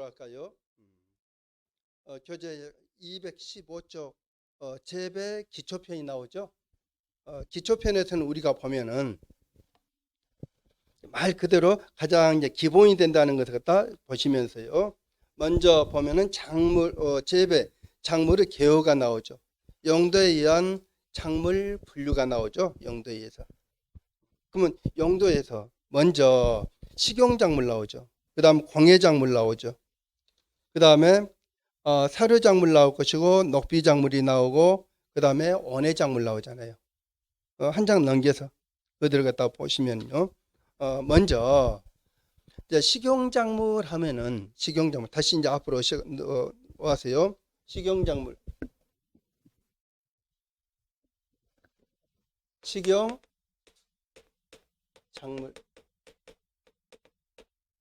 할까요? 교재 215쪽 재배 기초편이 나오죠. 기초편에서는 우리가 보면은 말 그대로 가장 이제 기본이 된다는 것을 갖다 보시면서요. 먼저 보면은 작물 재배 작물의 개요가 나오죠. 용도에 의한 작물 분류가 나오죠. 용도에 의해서. 그러면 용도에서 먼저 식용작물 나오죠. 그다음 공예작물 나오죠. 그다음에 사료작물 나올 것이고 녹비작물이 나오고 그다음에 원예작물 나오잖아요. 한 장 넘겨서 그들을 갖다 보시면요. 먼저 이제 식용작물 하면은 식용작물 다시 이제 앞으로 와세요. 식용작물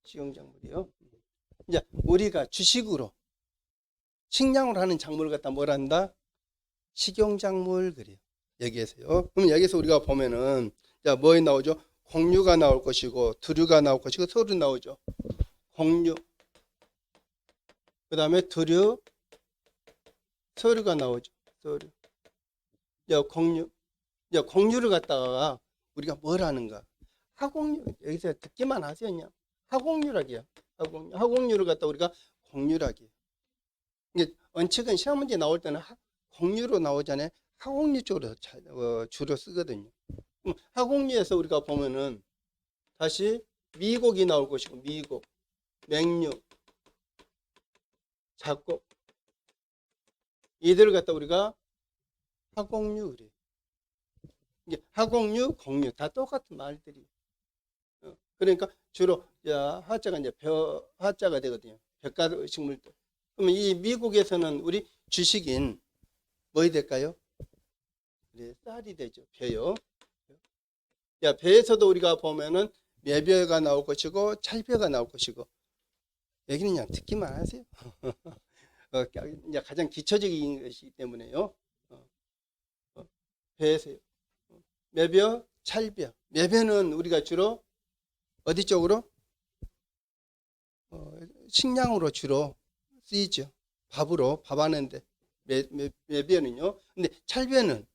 식용작물이요. 이제 우리가 주식으로 식량으로 하는 작물을 갖다 뭘 한다? 식용작물 그래요. 여기에서요. 그럼 여기서 우리가 보면은 자, 뭐 나오죠? 곡류가 나올 것이고 두류가 나올 것이고 소류 나오죠. 곡류 그 다음에 두류 소류가 나오죠. 소류 이제 곡류를 갖다가 우리가 뭘 하는가? 하곡류 여기서 듣기만 하세요. 그냥 하곡류락이야. 하곡류를 갖다 우리가 곡류락이에요. 이게 원칙은 시험 문제 나올 때는 곡류로 나오잖아요. 하곡류 쪽으로 주로 쓰거든요. 하곡류에서 우리가 보면은 다시 미곡이 나올 것이고 미곡, 맹류, 잡곡 이들을 갖다 우리가 하곡류 그래요. 이게 하곡류, 곡류 다 똑같은 말들이. 그러니까 주로 하자가 이제 하자가 되거든요. 볏가루 식물들. 그러면 이 미국에서는 우리 주식인 뭐이 될까요? 네, 쌀이 되죠. 벼요. 벼에서도 우리가 보면은 매벼가 나올 것이고 찰벼가 나올 것이고 여기는 그냥 듣기만 하세요. 이제 가장 기초적인 것이기 때문에요. 벼에서요. 매벼, 찰벼. 매벼는 우리가 주로 어디 쪽으로? 식량으로 주로 쓰이죠. 밥으로 밥 하는데 매벼는요. 근데 찰벼는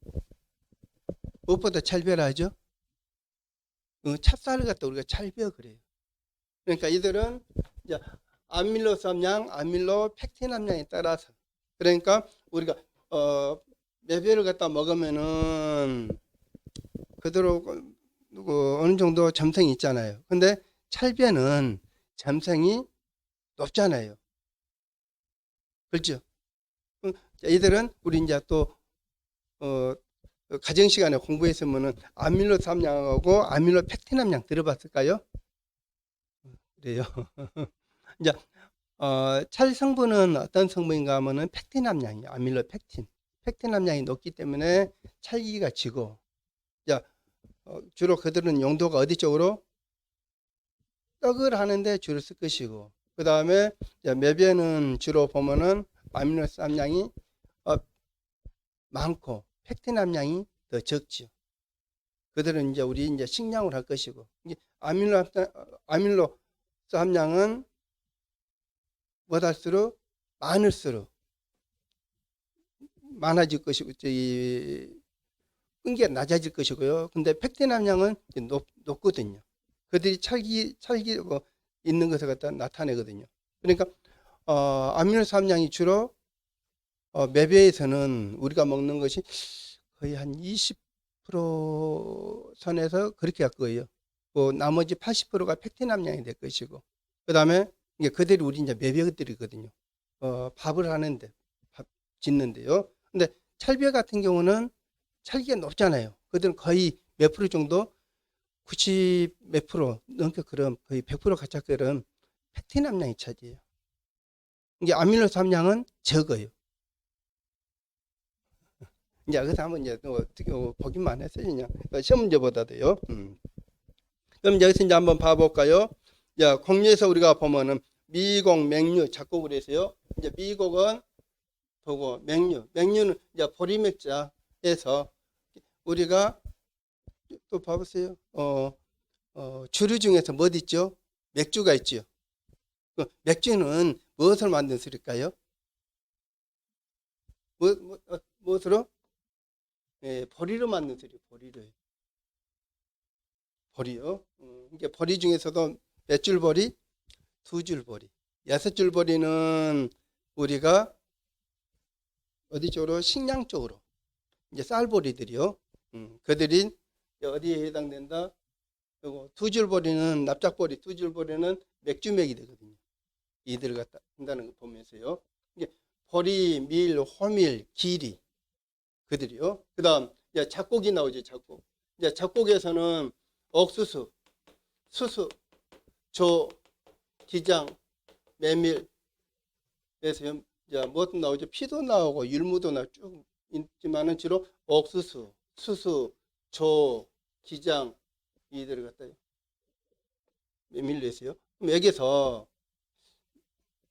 무엇보다 찰벼라 하죠. 찹쌀을 갖다 우리가 찰벼 그래요. 그러니까 이들은 이제 아밀로스 함량, 아밀로 팩틴 함량에 따라서 그러니까 우리가 매벼를 갖다 먹으면은 그대로 어느 정도 점성이 있잖아요. 근데 찰벼는 점성이 높잖아요. 그렇죠? 이들은 우리 이제 또 가정 시간에 공부했으면은 아밀로스 함량하고 아밀로 팩틴 함량 들어봤을까요? 그래요. 이제 찰 성분은 어떤 성분인가 하면은 팩틴 함량이에요. 아밀로 팩틴 함량이 높기 때문에 찰기가 지고 주로 그들은 용도가 어디 쪽으로? 떡을 하는데 주로 쓸 것이고 그 다음에 매벼는 주로 보면은 아밀로스 함량이 많고 팩틴 함량이 더 적죠. 그들은 이제 우리 이제 식량을 할 것이고 아밀로스 함량은 뭐할수록 많을수록 많아질 것이고 끈기가 낮아질 것이고요. 근데 팩틴 함량은 높거든요. 그들이 찰기 있는 것을 갖다 나타내거든요. 그러니까 아밀로스 함량이 주로 매벼에서는 우리가 먹는 것이 거의 한 20% 선에서 그렇게 할 거예요. 나머지 80%가 팩틴 함량이 될 것이고 그 다음에 그들이 우리 이제 매벼들이거든요. 밥을 하는데 밥 짓는데요. 근데 찰벼 같은 경우는 찰기가 높잖아요. 그들은 거의 몇 프로 정도 90 몇 프로 넘게 그럼 거의 100% 가까이 그런 팩틴 함량이 차지해요. 이게 아밀로스 함량은 적어요. 이제 그래서 한번 이제 보기만 했어요. 그냥 시험 문제보다도요. 그럼 여기서 이제 한번 봐볼까요? 곡류에서 우리가 보면은 미곡, 맹류, 작곡을 해서요. 이제 미곡은 보고 맹류는 이제 보리맥자에서 우리가 또 봐보세요. 주류 중에서 뭐 있죠? 맥주가 있죠. 맥주는 무엇을 만든 소리일까요? 무엇으로? 예, 보리로 만든 소리, 보리로. 보리요. 이게 보리 중에서도 몇 줄 보리? 두 줄 보리. 여섯 줄 보리는 우리가 어디 쪽으로? 식량 쪽으로. 이제 쌀보리들이요. 그들이 어디에 해당된다? 그리고 두 줄 보리는 납작보리, 두 줄 보리는 맥주맥이 되거든요. 이들 갖다 한다는 거 보면서요. 이게 보리, 밀, 호밀, 기리 그들이요. 그다음 이제 작곡이 나오죠. 작곡. 이제 작곡에서는 옥수수, 수수, 조, 기장, 메밀, 그래서 이제 뭐도 나오죠. 피도 나오고 율무도 나오고 쭉 있지만은 주로 옥수수, 수수, 조, 기장 이들을 갖다 메밀로 했어요. 그럼 여기서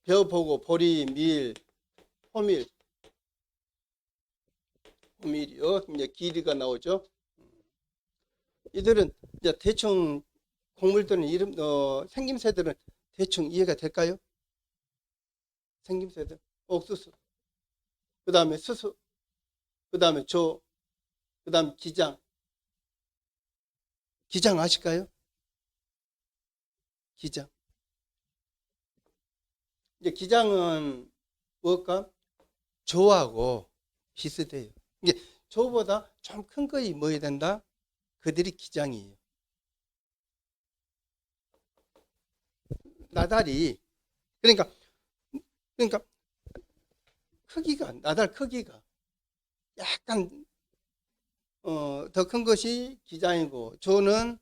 배워보고 보리, 밀, 호밀, 호밀이요. 이제 기리가 나오죠. 이들은 이제 대충 곡물들은 이름 생김새들은 대충 이해가 될까요? 생김새들 옥수수, 그 다음에 수수, 그 다음에 조, 그 다음 기장. 기장 아실까요? 기장. 이제 기장은 뭘까? 조하고 비슷해요. 이게 조보다 좀 큰 거이 뭐야 된다? 그들이 기장이에요. 나달이 그러니까 크기가 나달 크기가 약간 더 큰 것이 기장이고 조는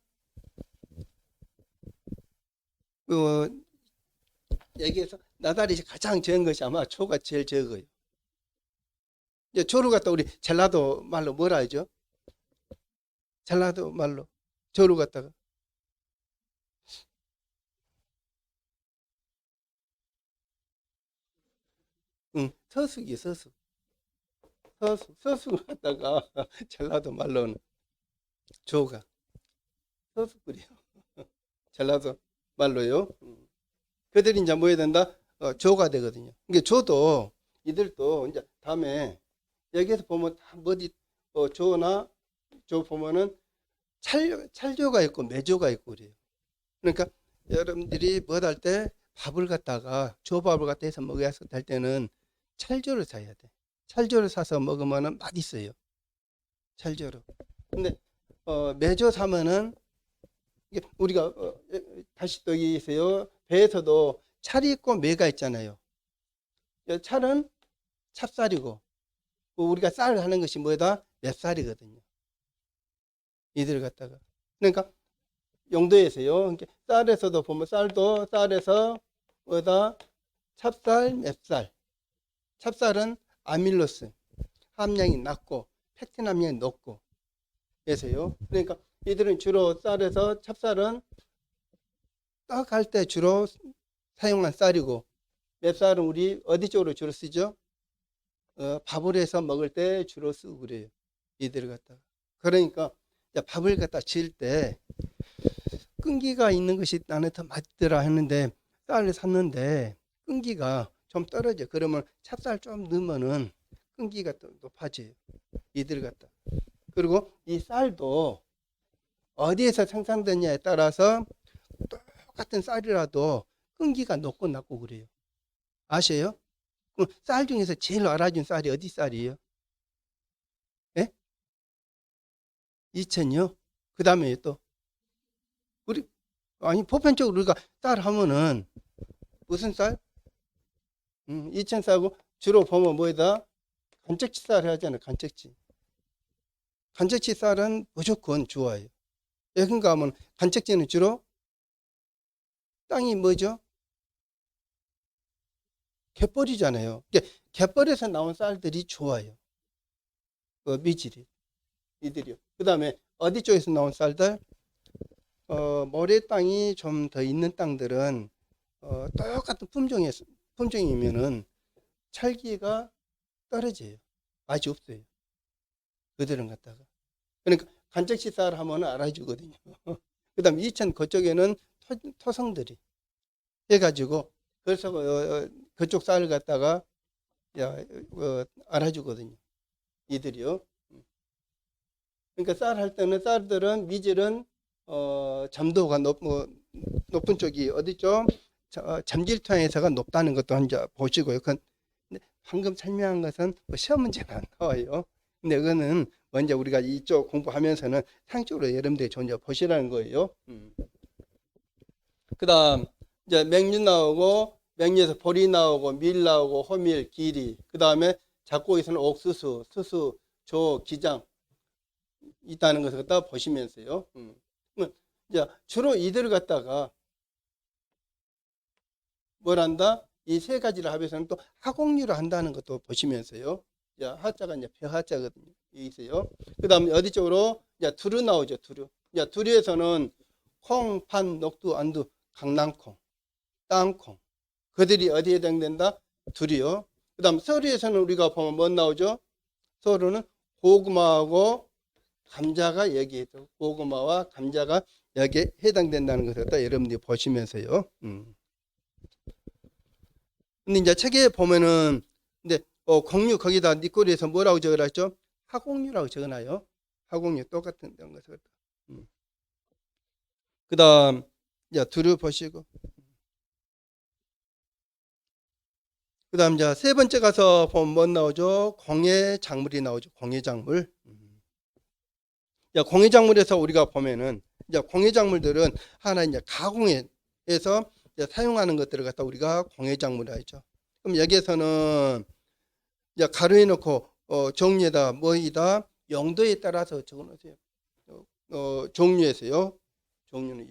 여기에서 나달이 가장 적은 것이 아마 조가 제일 적어요. 이제 조를 갖다 우리 전라도 말로 뭐라 하죠? 전라도 말로 조를 갖다가 서숙이 서숙. 서숙을 갖다가 전라도 말로는 조가 서숙이요. 전라도 말로요. 그들이 이제 뭐 해야 된다? 조가 되거든요. 이게 조도 이들도 이제 다음에 여기에서 보면 다 어디 조나 조 보면은 찰조가 있고 매조가 있고 그래요. 그러니까 여러분들이 뭐 할 때 밥을 갖다가 조밥을 갖다 해서 먹어야 할 때는 찰조를 사야 돼. 찰조를 사서 먹으면은 맛있어요. 찰조로. 근데 매조 사면은 이게 우리가 다시 또 얘기해서요. 배에서도 찰이 있고 매가 있잖아요. 찰은 찹쌀이고 우리가 쌀 하는 것이 뭐다? 맵쌀이거든요. 이들 갖다가 그러니까 용도에서요. 쌀에서도 보면 쌀도 쌀에서 뭐다? 찹쌀, 맵쌀. 찹쌀은 아밀로스 함량이 낮고 팩틴 함량이 높고 그래서요. 그러니까 이들은 주로 쌀에서 찹쌀은 떡할 때 주로 사용한 쌀이고 맵쌀은 우리 어디 쪽으로 주로 쓰죠? 밥을 해서 먹을 때 주로 쓰고 그래요. 이들을 갖다가. 그러니까 밥을 갖다 지을 때 끈기가 있는 것이 나는 더 맛있더라 했는데 쌀을 샀는데 끈기가 좀 떨어져. 그러면 찹쌀 좀 넣으면은 끈기가 또 높아져요. 이들 갖다. 그리고 이 쌀도 어디에서 생산되냐에 따라서 똑같은 쌀이라도 끈기가 높고 낮고 그래요. 아세요? 그럼 쌀 중에서 제일 알아준 쌀이 어디 쌀이에요? 예? 이천이요? 그 다음에 또 우리 아니 보편적으로 우리가 쌀 하면은 무슨 쌀? 이천 쌀고 주로 보면 뭐에다 간척지 쌀 하잖아요. 간척지. 간척지 쌀은 무조건 좋아요. 여긴 가면 간척지는 주로 땅이 뭐죠? 갯벌이잖아요. 갯벌에서 나온 쌀들이 좋아요. 미질이 이들이요. 그 다음에 어디 쪽에서 나온 쌀들? 모래 땅이 좀 더 있는 땅들은 똑같은 품종이면은 찰기가 떨어져요. 맛이 없어요. 그들은 갖다가. 그러니까 간척지 쌀 하면 알아주거든요. 그 다음 이천 그쪽에는 토성들이 해가지고 그래서 그쪽 쌀을 갖다가 알아주거든요. 이들이요. 그러니까 쌀 할 때는 쌀들은 미질은 점도가 높은 쪽이 어디죠? 점질토양에서가 높다는 것도 한번 보시고요. 방금 설명한 것은 뭐 시험 문제는 안 나와요. 근데 이거는 먼저 우리가 이쪽 공부하면서는 상적으로 여러분들이 먼저 보시라는 거예요. 그 다음, 이제 맹류 나오고, 맹류에서 보리 나오고, 밀 나오고, 호밀, 기리. 그 다음에 잡곡에서는 옥수수, 수수, 조, 기장 있다는 것을 갖다 보시면서요. 이제 주로 이들을 갖다가 뭘 한다? 이 세 가지를 합해서는 또 하곡류를 한다는 것도 보시면서요. 자, 하자가 이제 벼하자거든요. 여기 있어요. 그 다음에 어디 쪽으로? 이제 두류 나오죠, 두류. 이제 두류에서는 콩, 판, 녹두, 안두, 강낭콩, 땅콩. 그들이 어디에 해당된다? 두류요. 그 다음 서류에서는 우리가 보면 뭐 나오죠? 서류는 고구마하고 감자가 여기에 있고, 고구마와 감자가 여기에 해당된다는 것을 갖다 여러분들이 보시면서요. 근데 이제 책에 보면은, 근데, 곡류 거기다 니꼬리에서 뭐라고 적어놨죠? 하곡류라고 적어놔요. 하곡류 똑같은 것을. 그 다음, 이제 두루 보시고. 그 다음, 이제 세 번째 가서 보면 뭐 나오죠? 공예작물이 나오죠. 공예작물. 공예작물에서 우리가 보면은, 이제 공예작물들은 하나 이제 가공해서 이제 사용하는 것들을 갖다 우리가 공예작물이라 하죠. 그럼 여기에서는 이제 가로해 놓고 종류에다 뭐이다 용도에 따라서 적어놓으세요. 종류에서요. 종류는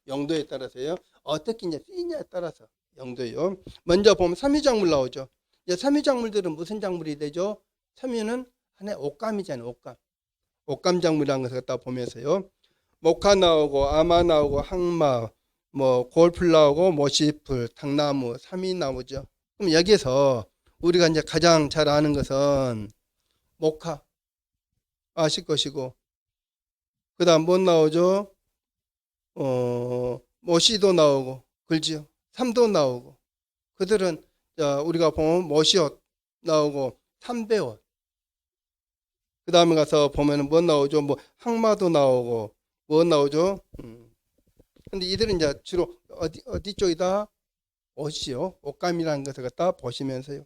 용도에 따라서요. 어떻게 이제 쓰이냐에 따라서 용도요. 먼저 보면 삼위작물 나오죠. 이제 삼위작물들은 무슨 작물이 되죠? 삼위는 하나의 옷감이잖아요. 옷감. 옷감작물이라는 것을 갖다 보면서요. 목화 나오고 아마 나오고 항마 뭐 골풀 나오고 모시풀, 당나무, 삼위 나오죠. 그럼 여기에서 우리가 이제 가장 잘 아는 것은 목화 아실 것이고, 그 다음 뭐 나오죠? 모시도 나오고, 그렇지요? 삼도 나오고, 그들은 우리가 보면 모시옷 나오고, 삼배옷. 그 다음에 가서 보면은 뭐 나오죠? 뭐 항마도 나오고, 뭐 나오죠? 근데 이들은 이제 주로 어디 쪽이다? 옷이요. 옷감이라는 것을 갖다 보시면서요.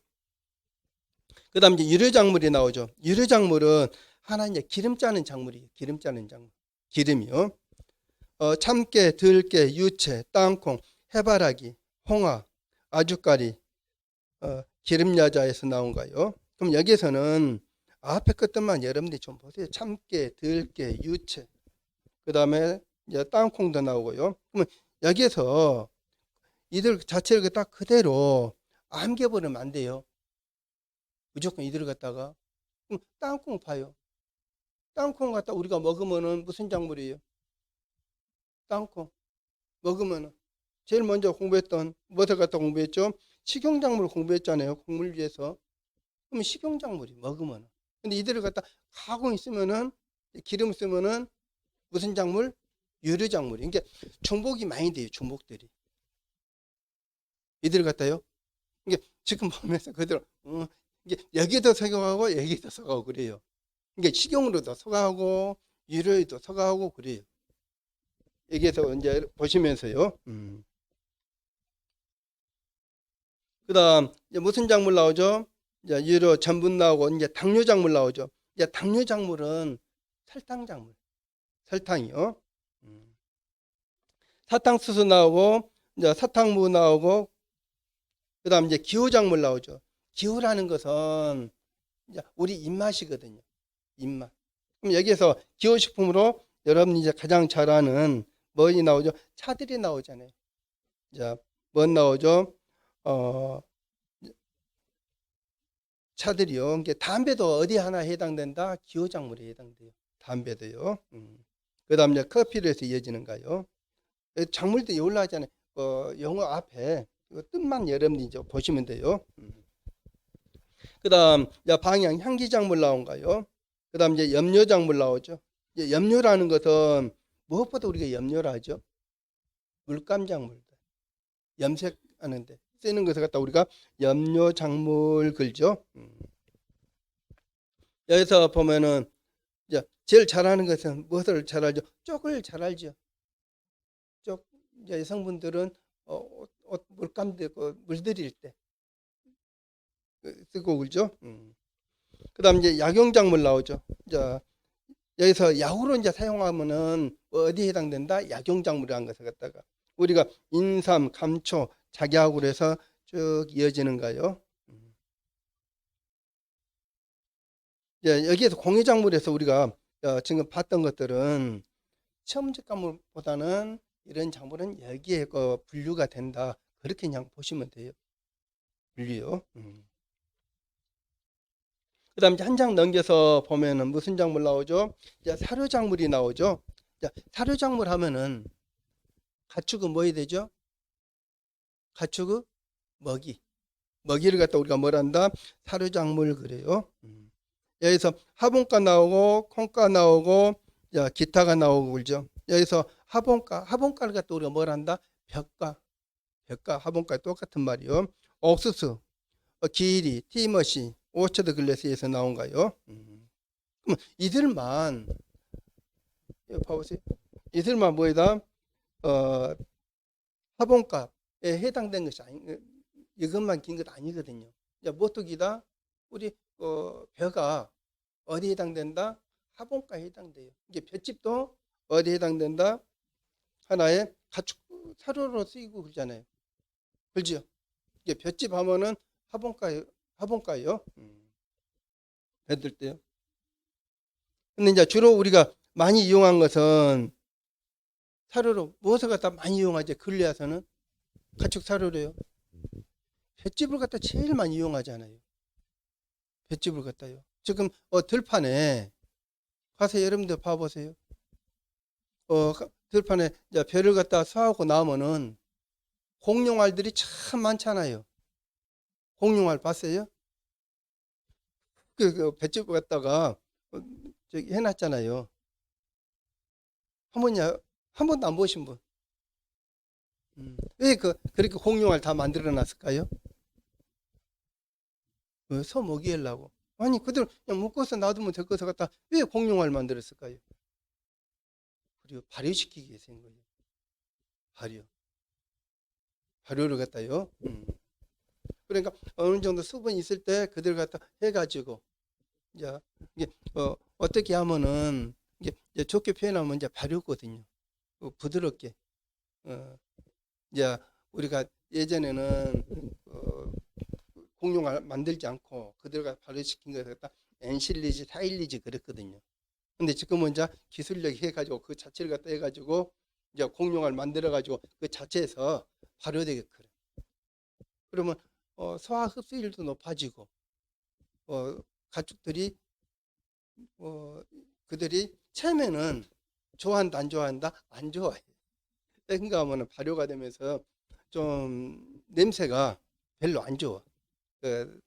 그 다음 이제 유료작물이 나오죠. 유료작물은 하나 이제 기름 짜는 작물이에요. 기름 짜는 작물. 기름이요. 참깨, 들깨, 유채, 땅콩, 해바라기, 홍화, 아주까리, 기름야자에서 나온 거예요. 그럼 여기에서는 앞에 것들만 여러분들이 좀 보세요. 참깨, 들깨, 유채, 그 다음에 이제 땅콩도 나오고요. 그러면 여기에서 이들 자체를 딱 그대로 암겨버리면 안 돼요. 무조건 이들을 갖다가. 그럼 땅콩 파요. 땅콩 갖다 우리가 먹으면은 무슨 작물이에요? 땅콩. 먹으면은. 제일 먼저 공부했던, 뭐를 갖다 공부했죠? 식용작물을 공부했잖아요. 곡물 위해서. 그러면 식용작물이 먹으면은. 근데 이들을 갖다 가공 있으면은, 기름 쓰면은 무슨 작물? 유료작물이. 그러니까 중복이 많이 돼요. 중복들이. 이들을 갖다요. 이게 지금 보면서 그대로 이게 여기도 석유하고 여기도 석유하고 그래요. 이게 식용으로도 석유하고 유료에도 석유하고 그래요. 여기에서 이제 보시면서요. 그다음 이제 무슨 작물 나오죠? 이제 유료 전분 나오고 이제 당류 작물 나오죠. 이제 당류 작물은 설탕 작물. 설탕이요. 사탕수수 나오고 이제 사탕무 나오고 그다음 이제 기호 작물 나오죠. 기호라는 것은 이제 우리 입맛이거든요. 입맛. 그럼 여기에서 기호식품으로 여러분이 이제 가장 잘 아는 뭐이 나오죠? 차들이 나오잖아요. 자, 뭐 나오죠? 차들이요. 그러니까 담배도 어디 하나 해당된다? 기호작물에 해당돼요. 담배도요. 그 다음 이제 커피로 해서 이어지는가요? 작물들이 올라가잖아요. 영어 앞에 뜻만 여러분이 이제 보시면 돼요. 그 다음 방향 향기작물 나온가요? 그 다음 이제 염료작물 나오죠. 이제 염료라는 것은 무엇보다 우리가 염료를 하죠. 물감작물들. 염색하는데 쓰이는 것을 갖다 우리가 염료작물 걸죠. 여기서 보면은 이제 제일 잘하는 것은 무엇을 잘 알죠? 쪽을 잘 알죠. 쪽 이제 여성분들은 옷 물감들 물들일 때 쓰고 그러죠. 그다음 이제 약용작물 나오죠. 자, 여기서 약으로 이제 사용하면은 어디에 해당된다? 약용작물이라는 것을 갖다가 우리가 인삼, 감초, 작약으로 해서 쭉 이어지는가요? 예, 여기에서 공유작물에서 우리가 지금 봤던 것들은 체험적작물보다는 이런 작물은 여기에 분류가 된다. 그렇게 그냥 보시면 돼요. 분류요. 그 다음 한 장 넘겨서 보면은 무슨 작물 나오죠? 이제 사료작물이 나오죠. 자, 사료작물 하면은 가축은 뭐 해야 되죠? 가축은 먹이. 먹이를 갖다 우리가 뭘 한다? 사료작물 그래요. 여기서 화분가 나오고 콩가 나오고 자, 기타가 나오고 그러죠. 여기서 화분가를 갖다 우리가 뭘 한다? 벽가, 화분가 똑같은 말이요. 옥수수, 기리, 티머시, 오처드 글래스에서 나온가요? 그럼 이들만 봐보세요. 이들만 뭐이다? 화분값에 해당된 것이 이것만 긴 것 아니거든요. 모토기다 우리 벼가 어디에 해당된다? 화분가에 해당돼요. 이게 볏짚도 어디에 해당된다? 하나의 가축 사료로 쓰이고 그러잖아요. 그렇죠? 이게 볏짚 하면은 화분가요. 벼들 때요. 근데 이제 주로 우리가 많이 이용한 것은 사료로 무엇을 갖다 많이 이용하죠? 근래 와서는 가축 사료로요. 볏짚을 갖다 제일 많이 이용하잖아요. 볏짚을 갖다요. 지금 들판에 가서 여러분들 봐보세요. 들판에 이제 벼를 갖다 수하고 나면은 공룡알들이 참 많잖아요. 공룡알 봤어요? 그 볏짚을 갖다가 저기 해놨잖아요. 한 번도 안 보신 분? 왜 그렇게 공룡알 다 만들어 놨을까요? 소 먹이려고. 아니, 그대로 그냥 묶어서 놔두면 될 것을 갖다 왜 공룡알 만들었을까요? 그리고 발효시키기 위해서인 거예요. 발효를 갖다요. 그러니까 어느 정도 수분이 있을 때 그대로 갖다 해가지고 이제 이게 어떻게 하면은 이게 좋게 표현하면 이제 발효거든요. 부드럽게. 이제 우리가 예전에는 공룡을 만들지 않고 그대로 발효시킨 것을 갖다 엔실리지, 타일리지 그랬거든요. 근데 지금은 이제 기술력 해가지고 그 자체를 갖다 해가지고 이제 공룡을 만들어가지고 그 자체에서 발효되게 그래. 그러면 소화 흡수율도 높아지고 가축들이 그들이 처음에는 좋아한다 안 좋아한다 안 좋아해. 땡가 하면은 발효가 되면서 좀 냄새가 별로 안 좋아. 그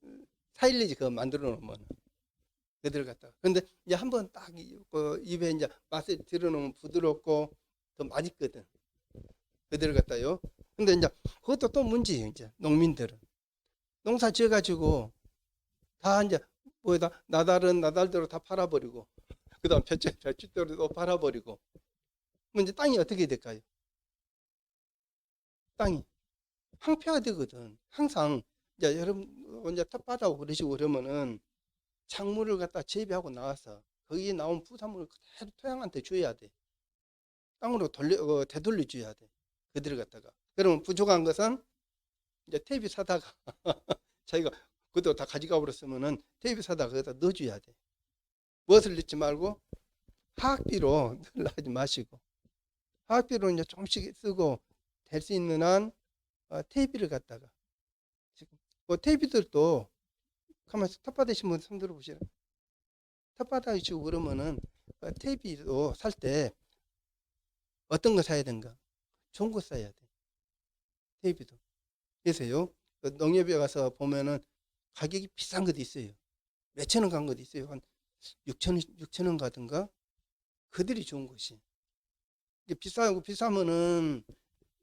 사일리지 그거 만들어 놓으면 그들 갖다가. 근데 이제 한번 딱 입에 이제 맛을 들어놓으면 부드럽고 더 맛있거든. 그들 갖다요. 근데 이제 그것도 또 문제예요. 이제 농민들은 농사 지어가지고 다 이제 뭐다 나달대로 다 팔아버리고 그다음 볏짚대로 팔아버리고 그럼 이제 땅이 어떻게 될까요? 땅이 황폐화 되거든. 항상 이제 여러분 이제 텃밭하고 그러시고 그러면은 작물을 갖다 재배하고 나와서 거기에 나온 부산물을 그대로 토양한테 줘야 돼. 땅으로 되돌려 줘야 돼. 그들을 갖다가. 그러면 부족한 것은 이제 테이프 사다가 자기가 그것도 다 가져가 버렸으면은 테이프 사다가 거기다 넣어줘야 돼. 무엇을 넣지 말고 화학비로 넣으려 하지 마시고 화학비로 이제 조금씩 쓰고 될 수 있는 한 테이프를 갖다가 지금 테이프들도 가만히 텃밭에 신분 손 들어보시라. 텃밭에 치고 그러면은 테이프도 살 때 어떤 거 사야 되는가? 좋은 거 사야 돼. 테이프도. 그래서요. 농협에 가서 보면은 가격이 비싼 것도 있어요. 몇천 원 간 것도 있어요. 한 6천 원 가든가. 그들이 좋은 것이. 비싸면은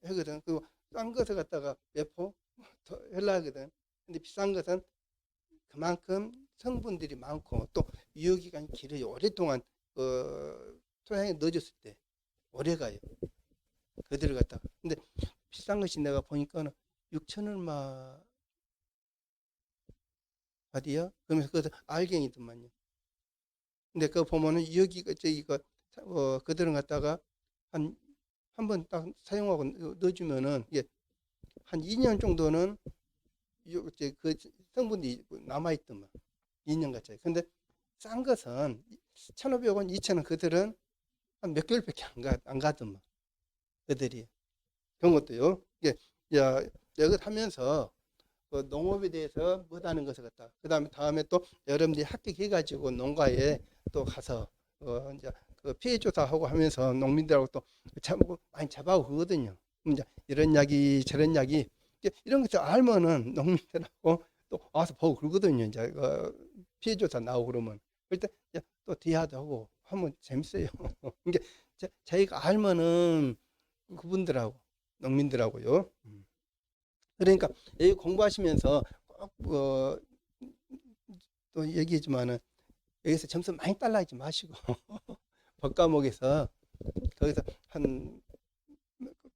하거든. 그 싼 것을 갖다가 몇 포? 더 헬라거든. 근데 비싼 것은 그만큼 성분들이 많고 또 유효기간이 길어요. 오랫동안 토양에 넣어줬을 때 오래 가요. 그대로 갖다가. 근데 비싼 것이 내가 보니까는 6천 얼마 어디요? 그러면서 그 알갱이더만요. 근데 그거 보면은 여기가 저기 그 그대로 갖다가 한 번 딱 사용하고 넣어주면은 이게 한 2년 정도는 이제 그 성분이 남아 있더만 2년 가까이. 근데 싼 것은 1,500원, 2,000원 그들은 한 몇 개월밖에 안 가더만 그들이 그런 것도요. 이게 야 이걸 하면서 그 농업에 대해서 못하는 것을 갖다. 다음에 또 여러분들이 합격해가지고 농가에 또 가서 이제 그 피해 조사하고 하면서 농민들하고 또 많이 잡아오고 그러거든요. 그럼 이제 이런 약이 저런 약이 이런 것을 알면은 농민들하고 또 와서 보고 그러거든요. 이제 피해 조사 나오고 그러면 그럴 때 또 대화도 하고 하면 재밌어요. 이게 자기가 알면은 그분들하고 농민들하고요. 그러니까 여기 공부하시면서 꼭 또 얘기했지만은 여기서 점수 많이 딸라 하지 마시고 법과목에서 거기서 한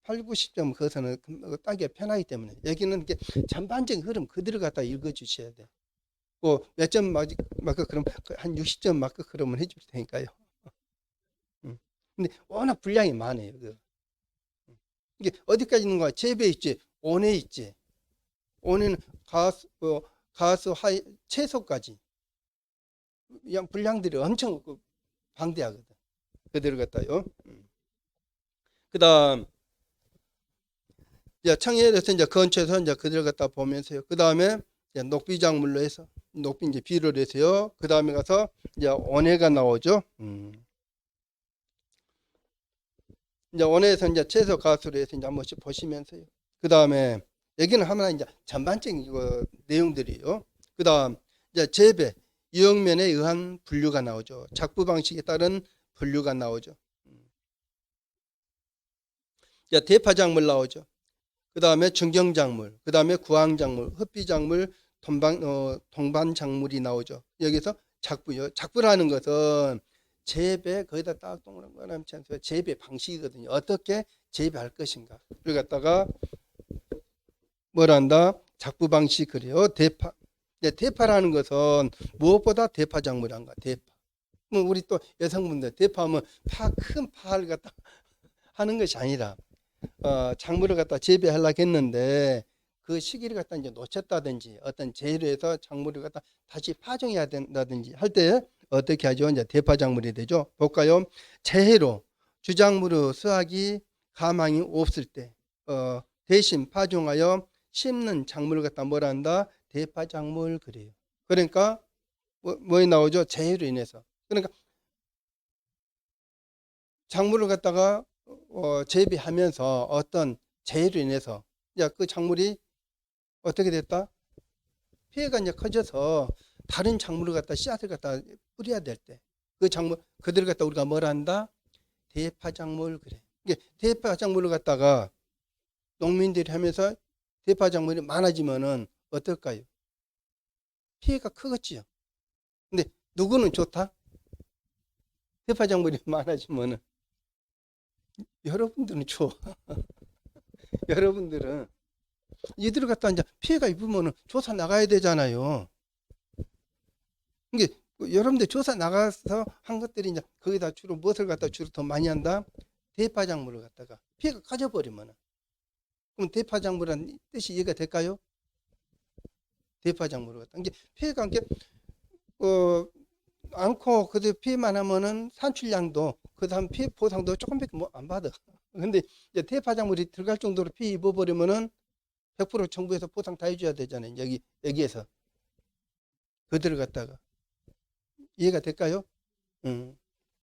8, 90점 거기서는 따기가 편하기 때문에 여기는 이렇게 전반적인 흐름 그대로 갖다 읽어 주셔야 돼. 몇 점 맞고 그럼 한 60점 맞고 그러면 해줄 테니까요. 근데 워낙 분량이 많아요. 이게 어디까지 있는 거야? 재배 있지, 온해 있지. 온해는 가수, 하이, 채소까지. 분량들이 엄청 방대하거든. 그대로 갖다요. 그 다음, 청해에서 이제 근처에서 이제 그대로 갖다 보면서요. 그 다음에 녹비작물로 해서, 녹비 이제 비료를 해서요. 그 다음에 가서 이제 온해가 나오죠. 이제 온해에서 이제 채소 가수로 해서 이제 한 번씩 보시면서요. 그 다음에 여기는 하나 이제 전반적인 내용들이요. 그 다음 이제 재배, 유형면에 의한 분류가 나오죠. 작부 방식에 따른 분류가 나오죠. 이제 대파작물 나오죠. 그 다음에 중경작물, 그 다음에 구황작물, 흡비작물, 동반작물이 나오죠. 여기서 작부요. 작부라는 것은 재배, 거기다 딱 동그랗지 않습니까? 재배 방식이거든요. 어떻게 재배할 것인가. 그걸 갖다가 뭐란다? 작부 방식 그래요. 대파. 대파라는 것은 무엇보다 대파작물한가. 대파. 우리 또 여성분들 대파하면 큰 파를 갖다 하는 것이 아니라 작물을 갖다 재배하려고 했는데 그 시기를 갖다 이제 놓쳤다든지 어떤 재료에서 작물을 갖다 다시 파종해야 된다든지 할 때 어떻게 하죠? 이제 대파 작물이 되죠. 볼까요? 재해로 주작물의 수확이 가망이 없을 때 대신 파종하여 심는 작물을 갖다 뭐라 한다? 대파 작물 그래요. 그러니까 뭐에 나오죠? 재해로 인해서. 그러니까 작물을 갖다가 재배하면서 어떤 재해로 인해서 이제 그 작물이 어떻게 됐다? 피해가 이제 커져서 다른 작물을 갖다 씨앗을 갖다 뿌려야 될 때 그 작물 그들을 갖다 우리가 뭐라 한다? 대파 작물 그래. 이게 대파 작물을 갖다가 농민들이 하면서 대파 작물이 많아지면은 어떨까요? 피해가 크겠지요. 근데 누구는 좋다? 대파 작물이 많아지면은 여러분들은 좋아. 여러분들은 이들을 갖다 이제 피해가 입으면은 조사 나가야 되잖아요. 이게 여러분들 조사 나가서 한 것들이 이제 거기다 주로 무엇을 갖다 주로 더 많이 한다? 대파작물을 갖다가 피해가 커져버리면은 그럼 대파작물은 뜻이 이해가 될까요? 대파작물을 갖다 이게 피해가 이게 않고 그대로 피해만 하면은 산출량도 그다음 피해 보상도 조금밖에 안 받아. 근데 이제 대파작물이 들어갈 정도로 피해 입어버리면은 100% 정부에서 보상 다 해줘야 되잖아요. 여기에서 그들을 갖다가 이해가 될까요?